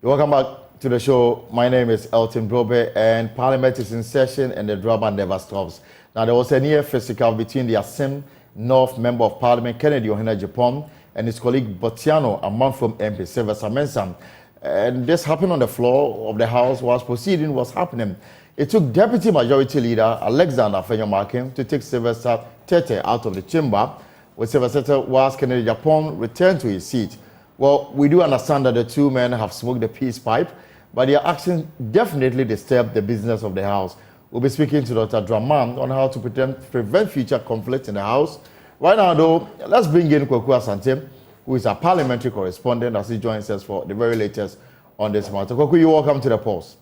Welcome back to the show. My name is Elton Brobe, and Parliament is in session and the drama never stops. Now, there was a near physical between the Asim North Member of Parliament, Kennedy Agyapong, and his colleague Botiano, a man from MP, Sylvester Tetteh. And this happened on the floor of the House whilst proceeding was happening. It took Deputy Majority Leader Alexander Afenyo-Markin to take Sylvester Tetteh out of the chamber, with Sylvester Tetteh whilst Kennedy Agyapong returned to his seat. Well, we do understand that the two men have smoked the peace pipe, but their actions definitely disturb the business of the House. We'll be speaking to Dr. Draman on how to prevent future conflict in the House. Right now, though, let's bring in Kwaku Asante, who is a parliamentary correspondent, as he joins us for the very latest on this matter. Kwaku, you're welcome to the Pulse.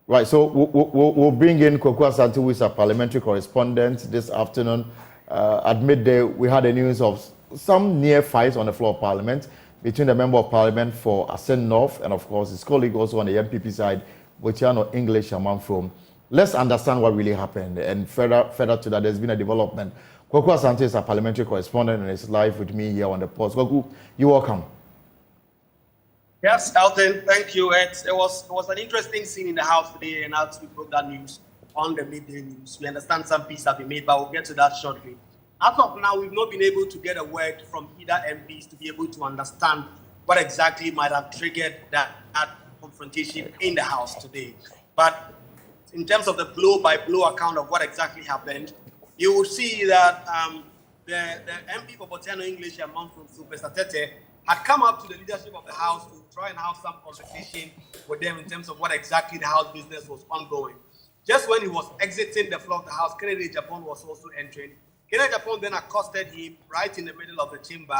Right, so we'll bring in Kwaku Asante, who is a parliamentary correspondent this afternoon. At midday, we had the news of some near fights on the floor of Parliament between the Member of Parliament for Asen North and, of course, his colleague also on the MPP side, Botiano English Amanfrom. Let's understand what really happened. And further to that, there's been a development. Kwaku Asante is a parliamentary correspondent and is live with me here on the Pulse. Kwaku, you're welcome. Yes, Elton, thank you. It was an interesting scene in the House today, and as we broke that news on the midday news, we understand some peace have been made, but we'll get to that shortly. As of now, we've not been able to get a word from either MPs to be able to understand what exactly might have triggered that confrontation in the House today. But in terms of the blow-by-blow account of what exactly happened, you will see that the MP for Botiano English, a man from Sylvester Tetteh, had come up to the leadership of the House to try and have some conversation with them in terms of what exactly the House business was ongoing. Just when he was exiting the floor of the House, Kennedy Agyapong was also entering. Kennedy Agyapong then accosted him right in the middle of the chamber,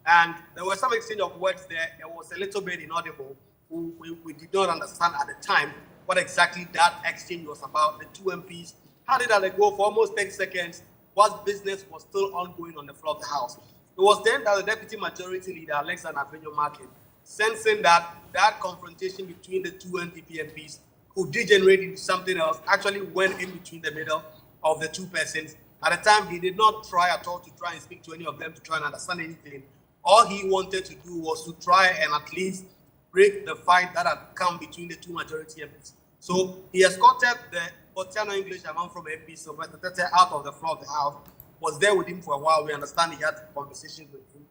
and there was some exchange of words there. It was a little bit inaudible. We did not understand at the time what exactly that exchange was about. The two MPs had it at a go for almost 10 seconds, whilst business was still ongoing on the floor of the House. It was then that the Deputy Majority Leader, Alexander Afenyo-Markin, sensing that confrontation between the two NDP MPs could degenerate into something else, actually went in between the middle of the two persons. At the time, he did not try at all to try and speak to any of them to try and understand anything. All he wanted to do was to try and at least break the fight that had come between the two majority MPs. So he escorted the Botiano English, a man from MP, Sylvester Tetteh, out of the floor of the House, was there with him for a while. We understand he had conversations with him.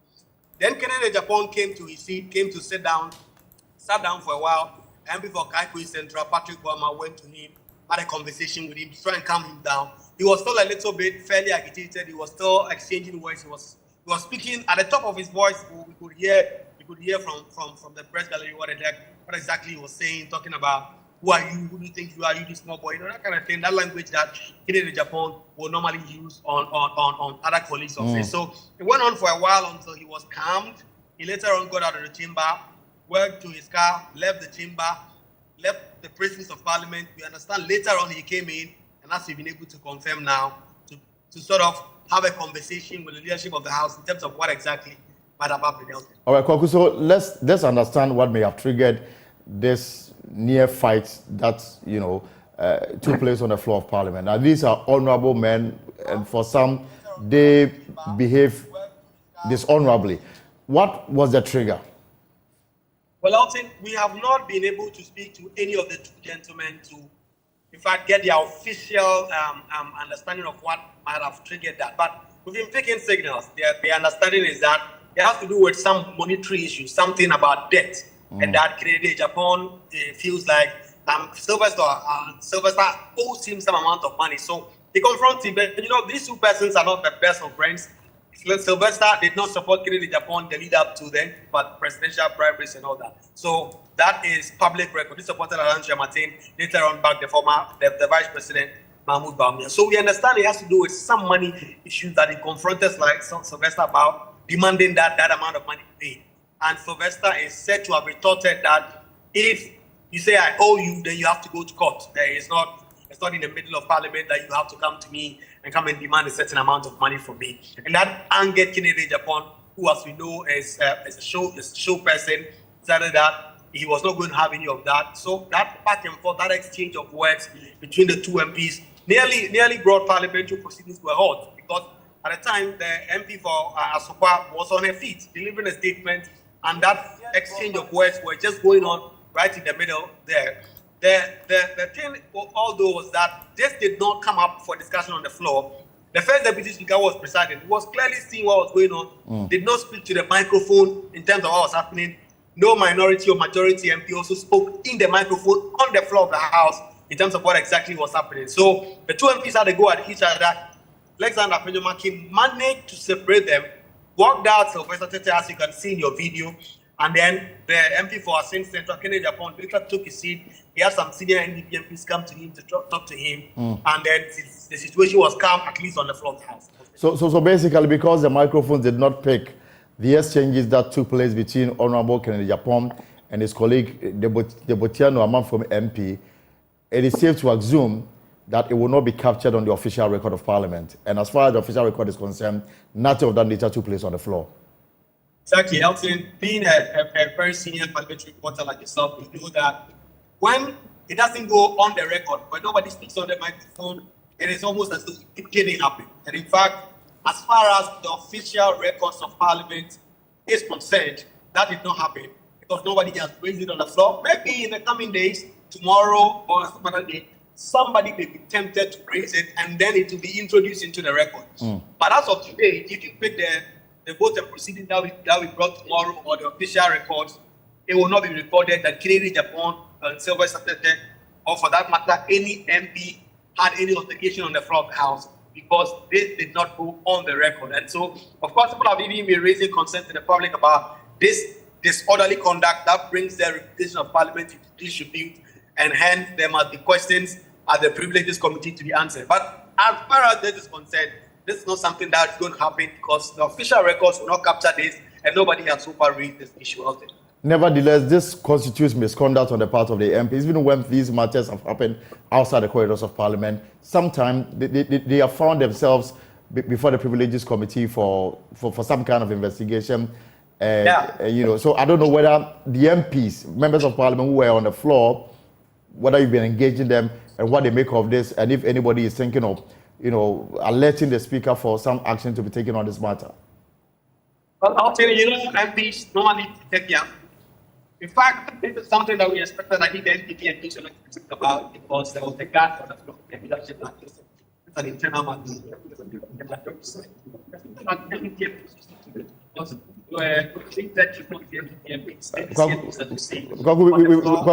Then Kennedy Agyapong came to his seat, came to sit down, sat down for a while. MP for Kaikui Central, Patrick Boama, went to him, had a conversation with him to try and calm him down. He was still a little bit fairly agitated. He was still exchanging words. He was speaking at the top of his voice. We could hear from the press gallery what exactly he was saying, talking about who are you, who do you think you are, you this small boy, that kind of thing. That language that Kennedy Agyapong will normally use on other colleagues of his. So it went on for a while until he was calmed. He later on got out of the chamber, went to his car, left the chamber, left the presence of Parliament. We understand later on he came in, and as we've been able to confirm now, to sort of have a conversation with the leadership of the House in terms of what exactly might have happened. All right, Kwaku, so let's understand what may have triggered this near fight that, took place on the floor of Parliament. Now, these are honorable men, and for some, they behave dishonorably. What was the trigger? Well, Elton, we have not been able to speak to any of the two gentlemen to, in fact, get their official understanding of what might have triggered that. But we've been picking signals. The understanding is that it has to do with some monetary issue, something about debt, and that Kennedy Agyapong feels like Sylvester owes him some amount of money. So he confronts him. But, these two persons are not the best of friends. Sylvester did not support Kennedy Agyapong the lead up to then, but presidential primaries and all that. So that is public record. He supported Alain Martin, later on back the vice president, Mahmoud Bawumia. So we understand it has to do with some money issues that he confronted Sylvester about, demanding that amount of money paid. And Sylvester is said to have retorted that if you say I owe you, then you have to go to court. It's not in the middle of Parliament that you have to come to me and come and demand a certain amount of money from me. And that angered Kennedy Agyapong, who, as we know, is a show person, decided that he was not going to have any of that. So that back and forth, that exchange of words between the two MPs nearly brought parliamentary proceedings to a halt, because at the time, the MP for Asokwa was on her feet, delivering a statement, and that exchange of words were just going on right in the middle there. The thing, although, was that this did not come up for discussion on the floor. The first deputy speaker was presiding. He was clearly seeing what was going on. Did not speak to the microphone in terms of what was happening. No minority or majority MP also spoke in the microphone on the floor of the House in terms of what exactly was happening. So the two MPs had to go at each other. Alexander Afenyomakin managed to separate them, walked out Sylvester Tetteh, as you can see in your video, and then the MP for Asin Central, Kennedy Agyapong, later took his seat. He had some senior NDP MPs come to him to talk to him, and then the situation was calm, at least on the floor of the House. So basically, because the microphones did not pick the exchanges that took place between Honorable Kennedy Agyapong and his colleague, Debotiano Amam from MP, it is safe to assume that it will not be captured on the official record of Parliament. And as far as the official record is concerned, nothing of that nature took place on the floor. Exactly, Elton, being a very senior parliamentary reporter like yourself, you know that when it doesn't go on the record, when nobody speaks on the microphone, it is almost as though it didn't happen. And in fact, as far as the official records of Parliament is concerned, that did not happen because nobody has raised it on the floor. Maybe in the coming days, tomorrow or some other day, somebody may be tempted to raise it and then it will be introduced into the record. But as of today, if you pick the vote and proceeding that we brought tomorrow or the official records, it will not be recorded that Kennedy Agyapong and Sylvester Tetteh, or for that matter, any MP had any altercation on the floor of the House because this did not go on the record. And so, of course, people have even been raising concern to the public about this disorderly conduct that brings the reputation of Parliament into disrepute, and hence there must be questions at the Privileges Committee to be answered. But as far as this is concerned, this is not something that's going to happen because the official records will not capture this, and nobody has so far raised this issue out there. Nevertheless, this constitutes misconduct on the part of the MPs, even when these matters have happened outside the corridors of Parliament. Sometimes they have found themselves before the Privileges Committee for some kind of investigation. So I don't know whether the MPs, members of Parliament who were on the floor, whether you've been engaging them and what they make of this, and if anybody is thinking of, alerting the Speaker for some action to be taken on this matter. Well, I'll tell you, MPs normally take care. In fact, this is something that we expected. I think the NPP MPs should not think about because there was the guard on the floor. It's an internal matter.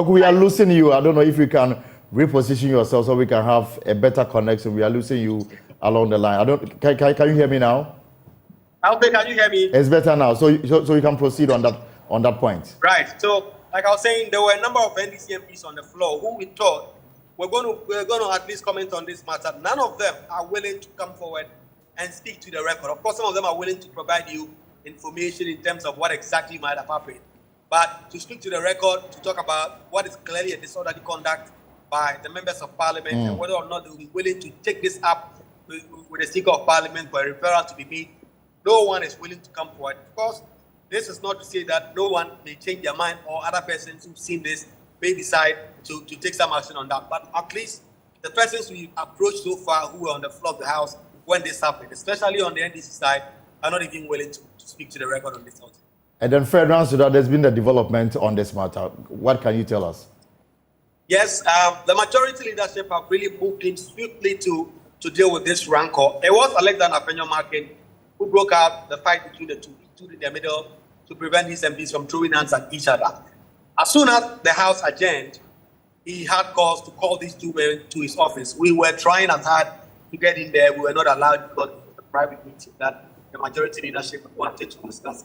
We are losing you. I don't know if you can reposition yourself so we can have a better connection. We are losing you along the line. Can you hear me now? Can you hear me? It's better now. So you can proceed on that point. Right. So, like I was saying, there were a number of NDC MPs on the floor who we thought we're going to at least comment on this matter. None of them are willing to come forward and speak to the record. Of course, some of them are willing to provide you information in terms of what exactly might have happened. But to speak to the record, to talk about what is clearly a disorderly conduct by the members of Parliament and whether or not they will be willing to take this up with the Speaker of Parliament for a referral to be made, no one is willing to come forward. Of course, this is not to say that no one may change their mind or other persons who've seen this may decide to take some action on that. But at least the persons we approached so far who were on the floor of the House when this happened, especially on the NDC side, are not even willing to speak to the record on this matter. And then further to that, there's been a development on this matter. What can you tell us? Yes, the majority leadership have really moved in swiftly to deal with this rancor. It was Alexander Afenyomakin who broke out the fight between the two. He stood in the middle to prevent his MPs from throwing hands at each other. As soon as the House adjourned, he had cause to call these two men to his office. We were trying as hard to get in there. We were not allowed because it was a private meeting that the majority leadership wanted to discuss.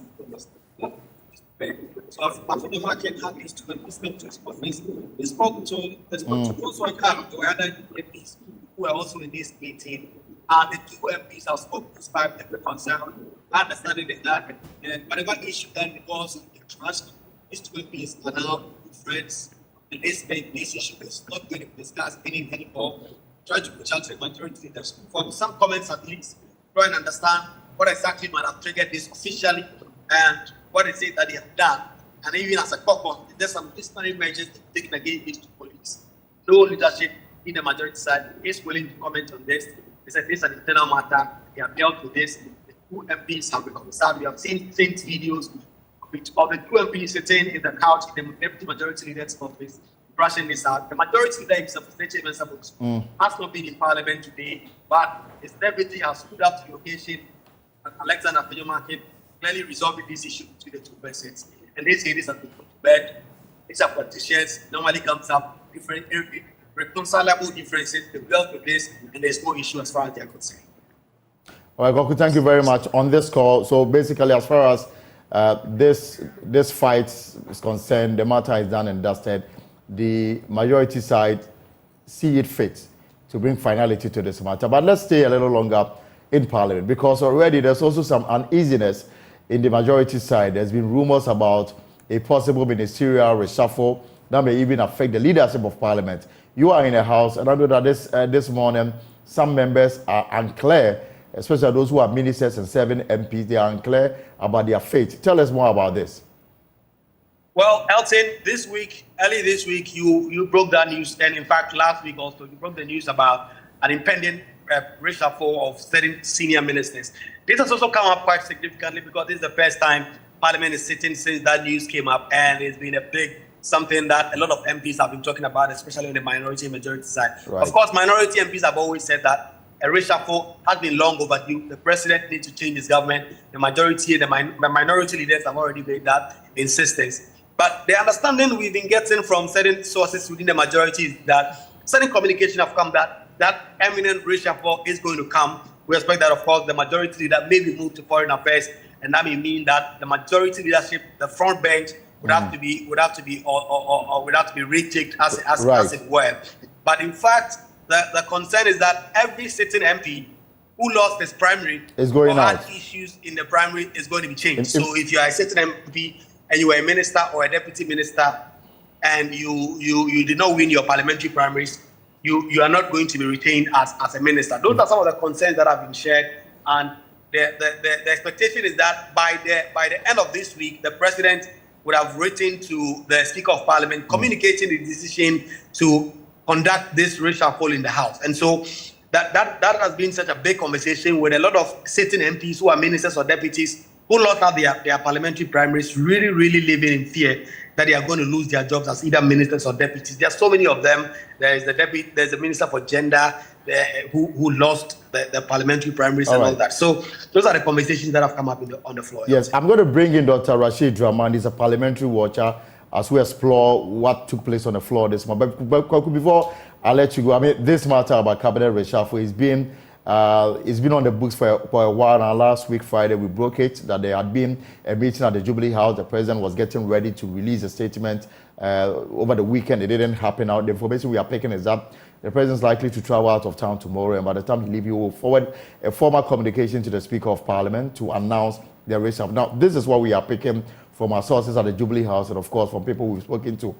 So Afenyomakin had these two men listening to his office. He spoke to those who were other MPs who were also in this meeting. And the two MPs have spoken to Sylvester Tetteh reconcile, understanding that whatever issue that was in the trust, these two MPs are now friends. And this issue is not going to discuss anything anymore. Try to reach out to the majority leaders. From some comments at least, try and understand what exactly might have triggered this officially and what is it that they have done. And even as a couple, there's some disciplinary measures taken against these two police. No leadership in the majority side is willing to comment on this. They said this is an internal matter. They have dealt with this. The two MPs have reconciled. We have seen videos the two MPs sitting in the couch in the deputy majority leader's office, brushing this out. The majority leader himself, has not been in parliament today, but his deputy has stood up to the occasion. Alexander Market clearly resolving this issue between the two persons. And they say this has been put to bed. These are politicians, normally comes up different reconcilable differences. They dealt with this, and there's no issue as far as they are concerned. All right, Goku, thank you very much on this call. So basically, as far as this fight is concerned, the matter is done and dusted. The majority side see it fit to bring finality to this matter. But let's stay a little longer in Parliament, because already there's also some uneasiness in the majority side. There's been rumors about a possible ministerial reshuffle that may even affect the leadership of Parliament. You are in a house, and I know that this morning some members are unclear, especially those who are ministers and serving MPs. They are unclear about their fate. Tell us more about this. Well, Elton, early this week, you broke that news, and in fact, last week also, you broke the news about an impending reshuffle of certain senior ministers. This has also come up quite significantly because this is the first time Parliament is sitting since that news came up, and it's been a big something that a lot of MPs have been talking about, especially on the minority and majority side. Right. Of course, minority MPs have always said that a reshuffle has been long overdue. The president needs to change his government. The majority and the minority leaders have already made that insistence. But the understanding we've been getting from certain sources within the majority is that certain communication have come that eminent reshuffle is going to come. We expect that, of course, the majority leader may be moved to foreign affairs, and that may mean that the majority leadership, the front bench, would have to be rejected as it were. But in fact, the concern is that every sitting MP who lost his primary is going or out. had issues in the primary is going to be changed. So if you are a sitting MP and you are a minister or a deputy minister and you did not win your parliamentary primaries, you are not going to be retained as a minister. Those are some of the concerns that have been shared, and the expectation is that by the end of this week, the president would have written to the Speaker of Parliament communicating the decision to conduct this reshuffle in the House. And so that has been such a big conversation with a lot of sitting MPs who are ministers or deputies who lost out their parliamentary primaries, really living in fear that they are going to lose their jobs as either ministers or deputies. There are so many of them. There's the Minister for Gender who lost the parliamentary primaries and all that. So those are the conversations that have come up on the floor. Yes, I'm going to bring in Dr. Rashid Draman. He's a parliamentary watcher as we explore what took place on the floor this month. But before I let you go, I mean, this matter about cabinet reshuffle is being it's been on the books for a while now. Last week, Friday, we broke it that there had been a meeting at the Jubilee House. The president was getting ready to release a statement over the weekend. It didn't happen now. The information we are picking is that the president is likely to travel out of town tomorrow, and by the time he leaves, he will forward a formal communication to the Speaker of Parliament to announce the reshuffle. Now, this is what we are picking from our sources at the Jubilee House and, of course, from people we've spoken to.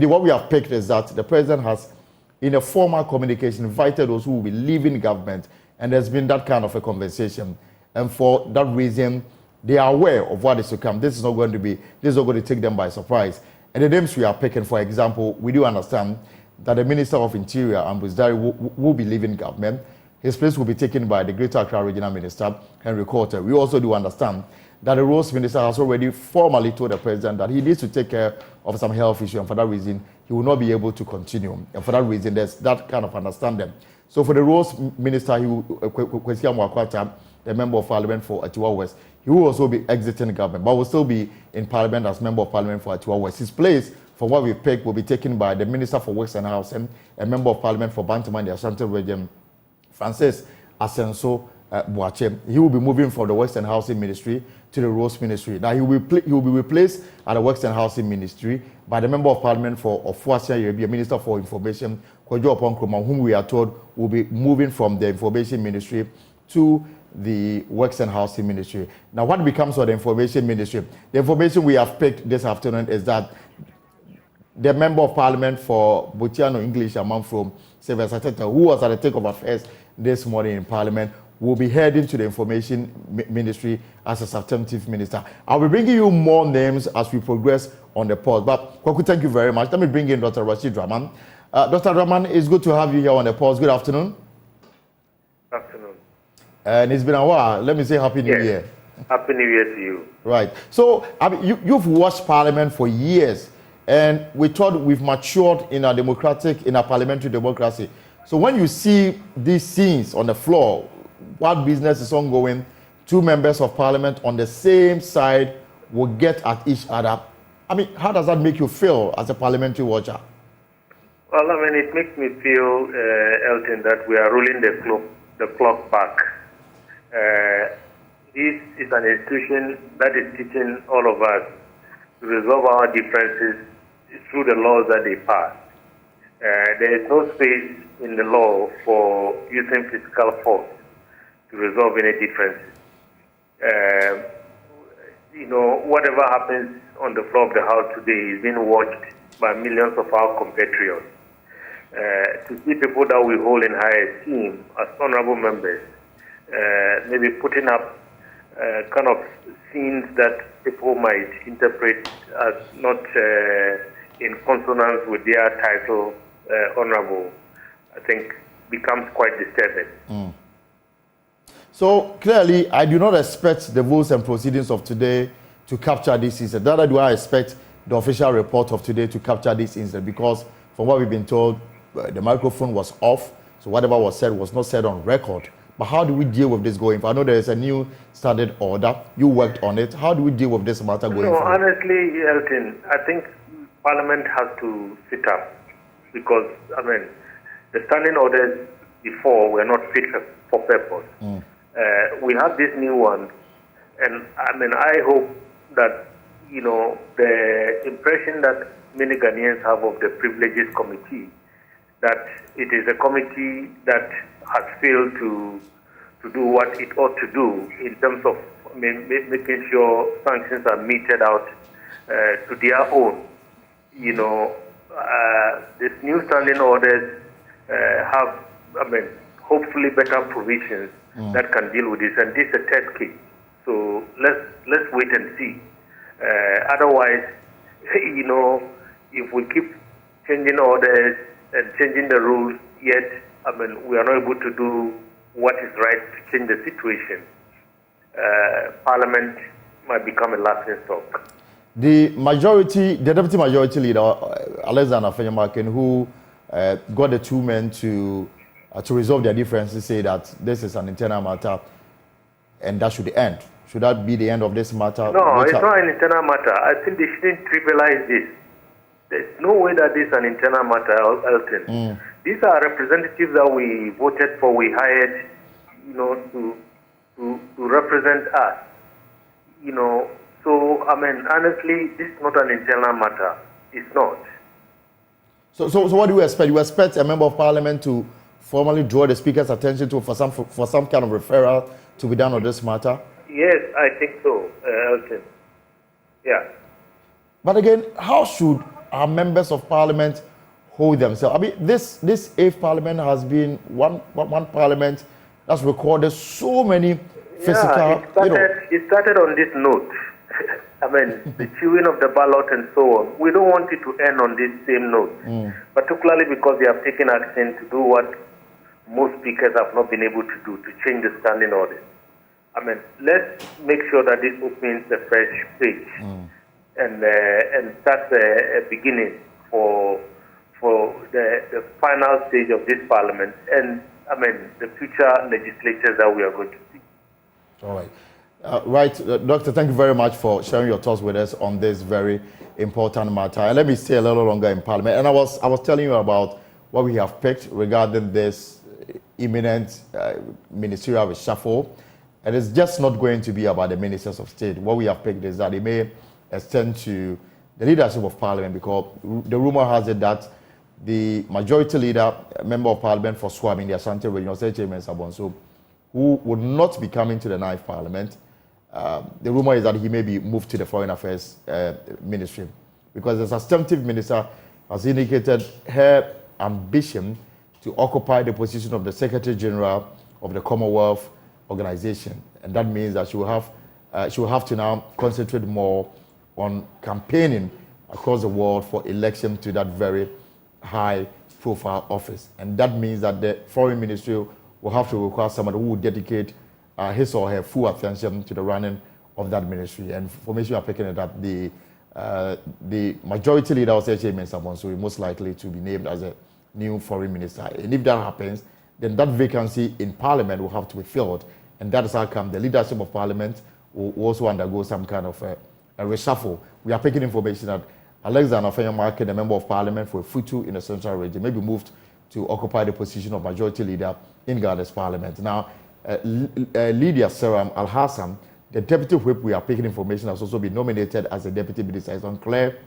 What we have picked is that the president has, in a formal communication, invited those who will be leaving government. And there's been that kind of a conversation. And for that reason, they are aware of what is to come. This is not going to take them by surprise. And the names we are picking, for example, we do understand that the Minister of Interior, Ambrose Dari, will be leaving government. His place will be taken by the Greater Accra Regional Minister, Henry Coulter. We also do understand that the Roads Minister has already formally told the President that he needs to take care of some health issue, and for that reason, he will not be able to continue. And for that reason, there's that kind of understanding. So for the Roads Minister, Kwesi Amwakwata, the Member of Parliament for Atiwa West, he will also be exiting government, but will still be in Parliament as Member of Parliament for Atiwa West. His place, for what we picked, will be taken by the Minister for Works and Housing, a Member of Parliament for Bantam and the Ashanti Region, Francis Asenso Boache. He will be moving from the Works and Housing Ministry to the Roads Ministry. Now he will be replaced at the Works and Housing Ministry by the Member of Parliament for Ofuasia Yerebi, Minister for Information, Agyapong and Sylvester, whom we are told will be moving from the Information Ministry to the Works and Housing Ministry. Now, what becomes of the Information Ministry? The information we have picked this afternoon is that the Member of Parliament for Botiano English among from Sylvester Tetteh, who was at the take of affairs this morning in Parliament, will be heading to the Information Ministry as a substantive minister. I'll be bringing you more names as we progress on the pause. But Kwaku, thank you very much. Let me bring in Dr. Rashid Draman. Dr. Draman, it's good to have you here on the pause. Good afternoon. Afternoon. And it's been a while. Let me say Happy New Year. Happy New Year to you. Right. So, I mean, you've watched Parliament for years, and we thought we've matured in our parliamentary democracy. So, when you see these scenes on the floor, what business is ongoing, two members of Parliament on the same side will get at each other. I mean, how does that make you feel as a parliamentary watcher? Well, I mean, it makes me feel, Elton, that we are rolling the clock back. This is an institution that is teaching all of us to resolve our differences through the laws that they pass. There is no space in the law for using physical force to resolve any differences. Whatever happens on the floor of the House today is being watched by millions of our compatriots. To see people that we hold in high esteem as honorable members, maybe putting up kind of scenes that people might interpret as not in consonance with their title, honorable, I think becomes quite disturbing. So clearly, I do not expect the votes and proceedings of today to capture this incident. Neither do I expect the official report of today to capture this incident, because from what we've been told, the microphone was off, so whatever was said was not said on record. But how do we deal with this going forward? I know there is a new standard order. You worked on it. How do we deal with this matter going forward? Honestly, Elton, I think Parliament has to sit up, because, I mean, the standing orders before were not fit for purpose. We have this new one, and I mean, I hope that, the impression that many Ghanaians have of the Privileges Committee, that it is a committee that has failed to do what it ought to do in terms of making sure sanctions are meted out to their own. This new standing orders have, hopefully better provisions that can deal with this, and this is a test case. So let's wait and see. Otherwise, if we keep changing orders and changing the rules, yet we are not able to do what is right to change the situation, Parliament might become a laughing stock. The deputy majority leader, Alexander Fenyamakin, who got the two men to resolve their differences, say that this is an internal matter and that should end. Should that be the end of this matter? No, it's not an internal matter. I think they shouldn't trivialize this. There's no way that this is an internal matter, Elton. These are representatives that we voted for, we hired, to represent us. So, honestly, this is not an internal matter. It's not. So what do you expect? You expect a member of Parliament to formally draw the Speaker's attention to for some kind of referral to be done on this matter? Yes, I think so, Elton. Yeah. But again, how should our members of Parliament hold themselves? This 8th Parliament has been one Parliament that's recorded so many physical... It started on this note. The chewing of the ballot and so on. We don't want it to end on this same note, particularly because they have taken action to do what most speakers have not been able to do, to change the standing order. Let's make sure that this opens a fresh page and that's a beginning for the final stage of this Parliament and the future legislatures that we are going to see. All right. Doctor, thank you very much for sharing your thoughts with us on this very important matter. And let me stay a little longer in Parliament. And I was telling you about what we have picked regarding this imminent ministerial reshuffle. And it's just not going to be about the ministers of state. What we have picked is that it may extend to the leadership of Parliament, because the rumor has it that the majority leader, member of Parliament for Swami, the Ashanti Regional State Chairman Sabonso, who would not be coming to the 9th Parliament, the rumor is that he may be moved to the Foreign Affairs Ministry, because the substantive minister has indicated her ambition to occupy the position of the Secretary General of the Commonwealth Organization, and that means that she will have to now concentrate more on campaigning across the world for election to that very high-profile office, and that means that the Foreign Ministry will have to require somebody who will dedicate his or her full attention to the running of that ministry. And information we are picking it up, the majority leader of HMN someone, so most likely to be named as a new foreign minister. And if that happens, then that vacancy in parliament will have to be filled. And that is how come the leadership of parliament will also undergo some kind of a reshuffle. We are picking information that Alexander Ofenyamake, the member of parliament for Futu in the central region, may be moved to occupy the position of majority leader in Ghana's parliament. Now, Lydia Seram Al-Hassan, the deputy whip, we are picking information, has also been nominated as a deputy minister. It's unclear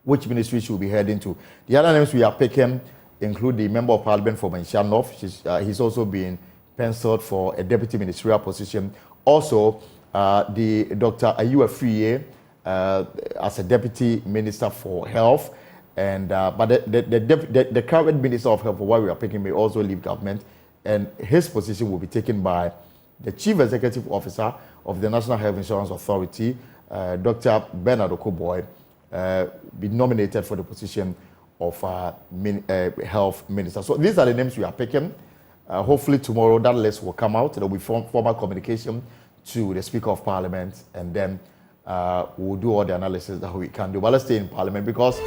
which ministry she will be heading to. The other names we are picking include the member of parliament for Manshan North. He's also been penciled for a deputy ministerial position. Also, the Dr. Ayu Afriye as a deputy minister for health. And but the current minister of health, for what we are picking, may also leave government, and his position will be taken by the chief executive officer of the National Health Insurance Authority, Dr. Bernard Okoboy, be nominated for the position of health minister. So these are the names we are picking. Hopefully tomorrow that list will come out. There will be formal communication to the Speaker of Parliament, and then we'll do all the analysis that we can do. But let's stay in Parliament because